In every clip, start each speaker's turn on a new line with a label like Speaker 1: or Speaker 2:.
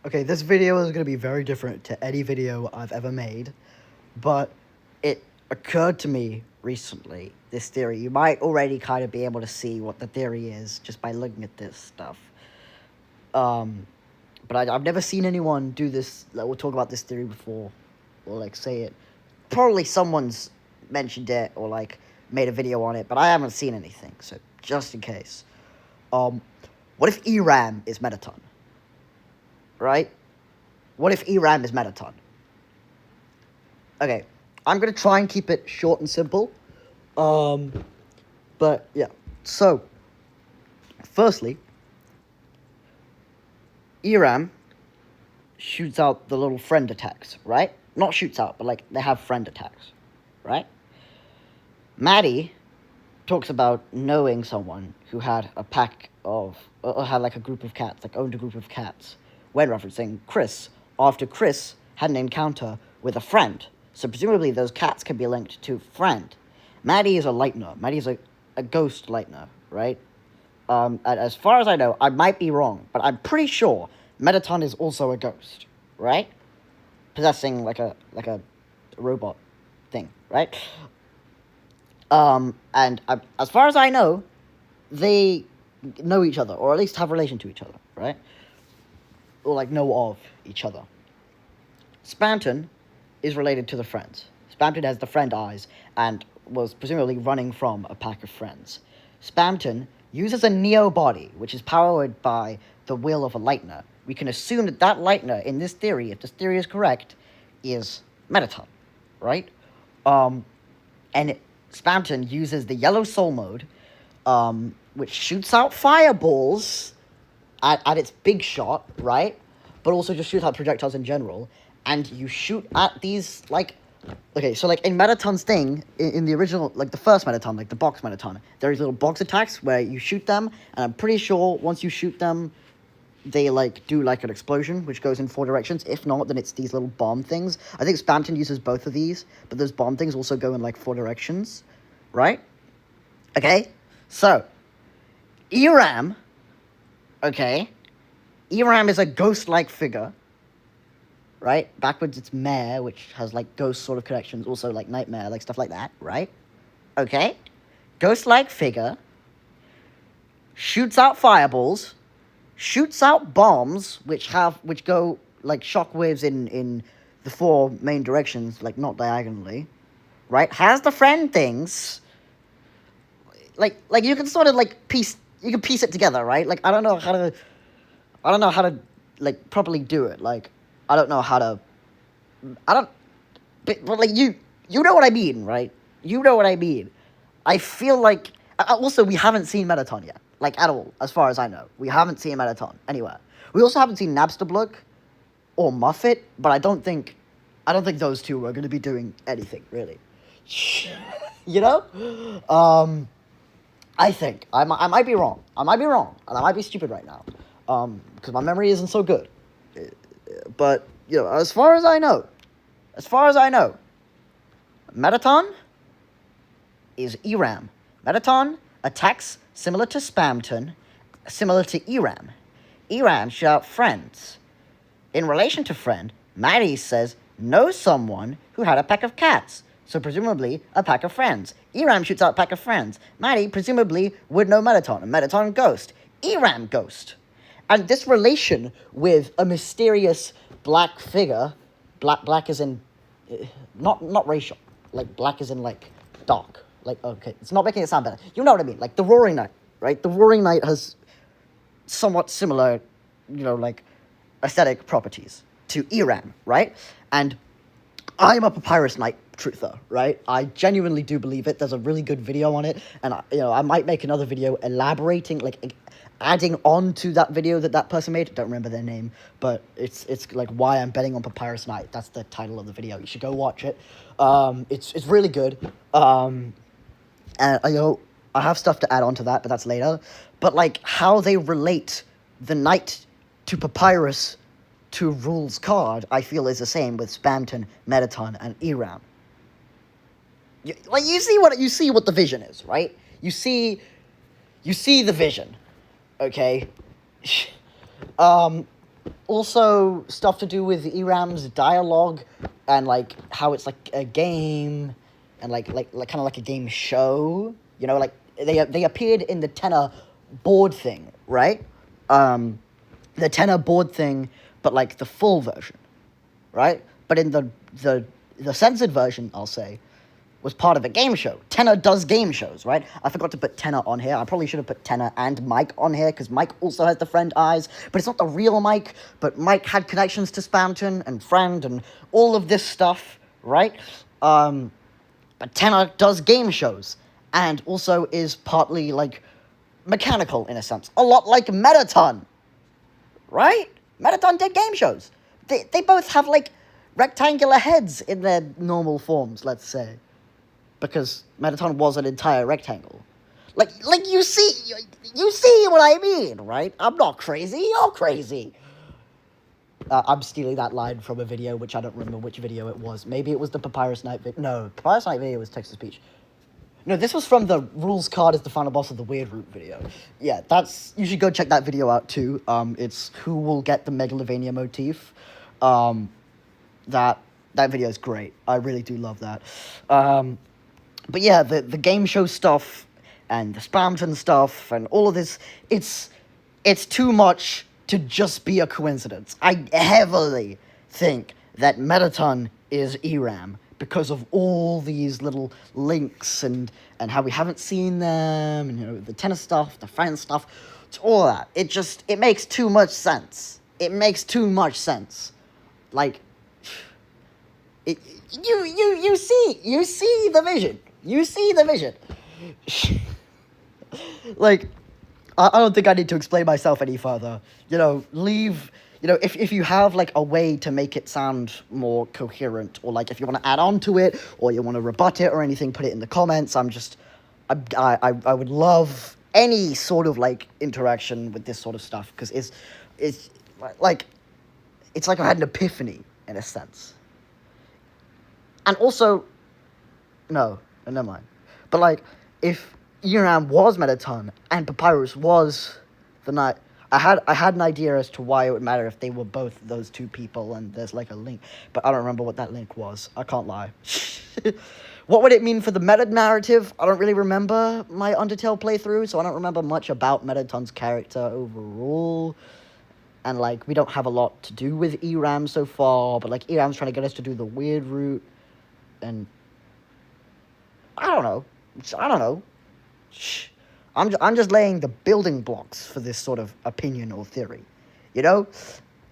Speaker 1: Okay, this video is going to be very different to any video I've ever made, but it occurred to me recently, this theory. You might already kind of be able to see what the theory is just by looking at this stuff. But I've never seen anyone do this, like, we'll talk about this theory before, or, like, say it. Probably someone's mentioned it, or, like, made a video on it, but I haven't seen anything, so just in case. What if Eram is Mettaton? Right? What if Eram is Mettaton? Okay, I'm going to try and keep it short and simple. But, yeah. So, firstly, Eram shoots out the little friend attacks, right? Not shoots out, but, like, they have friend attacks, right? Maddie talks about knowing someone who had a pack of, or had, like, a group of cats, like, owned a group of cats, when referencing Chris, after Chris had an encounter with a friend. So presumably those cats can be linked to friend. Maddie is a lightener. Maddie's a ghost lightener, right? As far as I know, I might be wrong, but I'm pretty sure Mettaton is also a ghost, right? Possessing like a robot thing, right? As far as I know, they know each other, or at least have relation to each other, right? Or, like, know of each other. Spamton is related to the friends. Spamton has the friend eyes, and was presumably running from a pack of friends. Spamton uses a Neo body, which is powered by the will of a lightener. We can assume that that lightener, in this theory, if this theory is correct, is Mettaton, right? And Spamton uses the yellow soul mode, which shoots out fireballs at its big shot, right? But also just shoot out projectiles in general. And you shoot at these, like... Okay, so, like, in Mettaton's thing, in the original, like, the first Mettaton, like, the box Mettaton, there's little box attacks where you shoot them, and I'm pretty sure once you shoot them, they, like, do, like, an explosion, which goes in 4 directions. If not, then it's these little bomb things. I think Spamton uses both of these, but those bomb things also go in, like, 4 directions, right? Okay, so, Eram, okay, Eram is a ghost-like figure, right? Backwards, it's Mare, which has, like, ghost sort of connections, also, like, Nightmare, like, stuff like that, right? Okay, ghost-like figure, shoots out fireballs, shoots out bombs, which go, like, shockwaves in the 4 main directions, like, not diagonally, right? Has the friend things, like, you can sort of, like, piece it together, right? Like, I don't know how to, like, properly do it. Like, but like, you know what I mean, right? You know what I mean. I feel like, also, we haven't seen Mettaton yet, like, at all, as far as I know. We haven't seen Mettaton anywhere. We also haven't seen Napsterblook or Muffet, but I don't think those two are going to be doing anything, really. You know? I think. I might be wrong. And I might be stupid right now. Because my memory isn't so good. But, you know, as far as I know, Mettaton is Eram. Mettaton attacks similar to Spamton, similar to Eram. Eram shoots out friends. In relation to friend, Maddie says, know someone who had a pack of cats. So presumably a pack of friends. Eram shoots out a pack of friends. Maddie presumably would know Mettaton. A Mettaton ghost. Eram ghost. And this relation with a mysterious black figure, black as in, not racial, like, black as in, like, dark. Like, okay, it's not making it sound better. You know what I mean? Like, the Roaring Knight, right? The Roaring Knight has somewhat similar, you know, like, aesthetic properties to Eram, right? And I'm a Papyrus Knight truther, right? I genuinely do believe it. There's a really good video on it, and I might make another video elaborating, like, adding on to that video that person made. Don't remember their name, but it's like why I'm betting on Papyrus Knight. That's the title of the video. You should go watch it. It's really good. And you know, I have stuff to add on to that, but that's later. But, like, how they relate the knight to Papyrus to Rule's card, I feel is the same with Spamton, Mettaton, and Eram. Like, you see what the vision is, right? You see the vision, okay? Also, stuff to do with Eram's dialogue and like how it's like a game and like kind of like a game show. You know, like they appeared in the Tenor board thing, right? The Tenor board thing, but like the full version, right? But in the censored version, I'll say, was part of a game show. Tenor does game shows, right? I forgot to put Tenor on here. I probably should have put Tenor and Mike on here, because Mike also has the friend eyes, but it's not the real Mike, but Mike had connections to Spamton and Friend and all of this stuff, right? But Tenor does game shows, and also is partly, like, mechanical, in a sense. A lot like Mettaton, right? Mettaton did game shows. They both have, like, rectangular heads in their normal forms, let's say. Because Mettaton was an entire rectangle. Like you see what I mean, right? I'm not crazy, you're crazy. I'm stealing that line from a video, which I don't remember which video it was. Maybe it was the Papyrus Night video. No, Papyrus Night video was text-to-speech. No, this was from the Rules Card is the Final Boss of the Weird Root video. Yeah, you should go check that video out too. It's who will get the Megalovania motif. That video is great. I really do love that. But yeah, the game show stuff and the Spamton stuff and all of this, it's too much to just be a coincidence. I heavily think that Mettaton is Eram because of all these little links and how we haven't seen them, and, you know, the tennis stuff, the friend stuff, it's all that. It makes too much sense. It makes too much sense. Like, you see the vision. You see the vision. Like, I don't think I need to explain myself any further. You know, if you have, like, a way to make it sound more coherent, or, like, if you want to add on to it, or you want to rebut it or anything, put it in the comments. I would love any sort of, like, interaction with this sort of stuff, because it's like I had an epiphany, in a sense. And also, no, never mind. But, like, if Eram was Mettaton and Papyrus was the Night, I had an idea as to why it would matter if they were both those two people and there's, like, a link. But I don't remember what that link was. I can't lie. What would it mean for the meta narrative? I don't really remember my Undertale playthrough, so I don't remember much about Mettaton's character overall. And, like, we don't have a lot to do with Eram so far, but, like, Eram's trying to get us to do the weird route. And I don't know. I'm just laying the building blocks for this sort of opinion or theory, you know.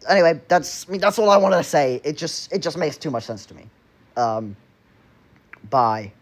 Speaker 1: Anyway, that's all I wanted to say. It just makes too much sense to me. Bye.